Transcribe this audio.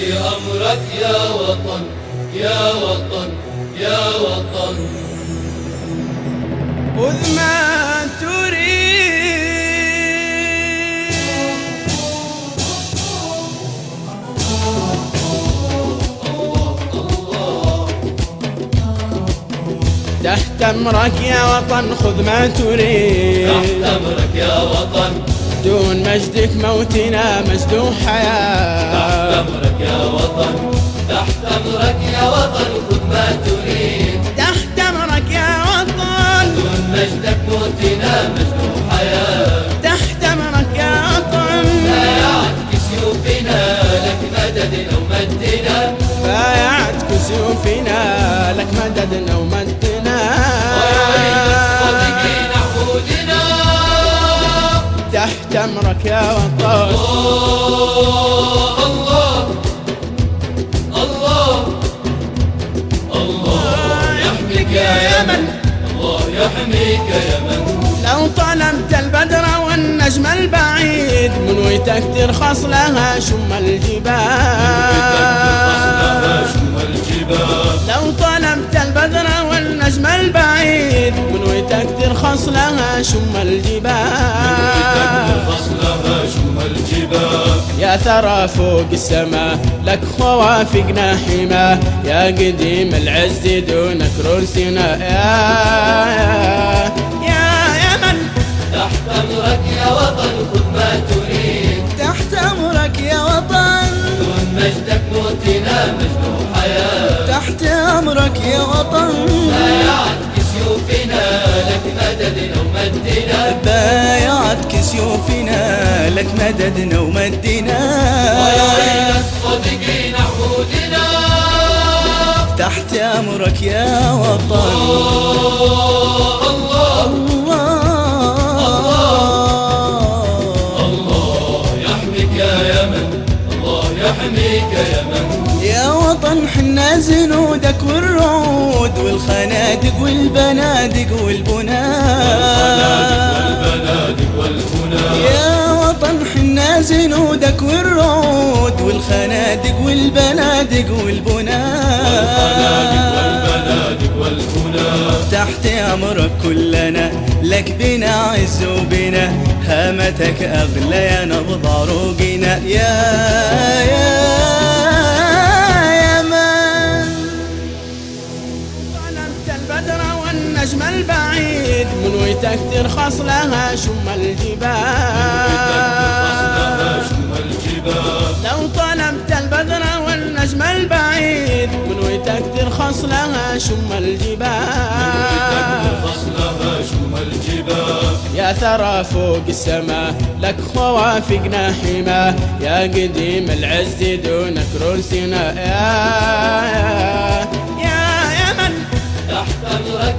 أمرك يا وطن يا وطن يا وطن. خذ ما تريد تحت أمرك يا وطن، خذ ما تريد تحت أمرك يا وطن، دون مجدك موتنا مجد حياة. تحت أمرك يا وطن، تحت أمرك يا وطن، خذ ما تريد. تحت أمرك يا وطن، دون مجدك موتنا مجد حياة. تحت أمرك يا وطن، بايعت كسيوفنا لك مددنا ومدنا، بايعت كسوفنا لك مددنا ومدنا. ويعين الصادقين عهودنا تحت أمرك يا وطن. الله الله الله يحميك يا يمن، الله يحميك يا يمن. لو طلبت البدر والنجم البعيد منويتك ترخص لها شم الجبال. لو طلبت البدر والنجم البعيد منويتك ترخص لها شم الجبال. يا ثرى فوق السماء لك خوافقنا حما، يا قديم العز دونك رسنا يا يمن. تحت أمرك يا وطن، خذ ما تريد. تحت أمرك يا وطن، دون مجدك موتنا مجد حياة. تحت أمرك يا وطن، بايعت كسيوفنا لك مددنا ومدنا، بايعت كسيوفنا لك مددنا ومدنا. ويعين الصادقين عهودنا تحت أمرك يا وطن. الله الله الله يحميك يا يمن، الله يحميك يا يمن. يا وطن حنا زنودك والرعود والخنادق والبنادق والبنادق والبنى. يا وطن حنا زنودك والرعود والخنادق والبنادق والبنى. تحت أمرك كلنا لك بنا عز وبنا، هامتك أغلى يا نبض عروقنا يا يمن. طلبت البدر والنجم البعيد منويتك ترخص لها شم الجبال. لو طلبت البدر والنجم البعيد منويتك ترخص لها شم الجبال. يا ثرى فوق السماء لك خوافقنا حما، يا قديم العز دونك رسنا يا يمن. تحت أمرك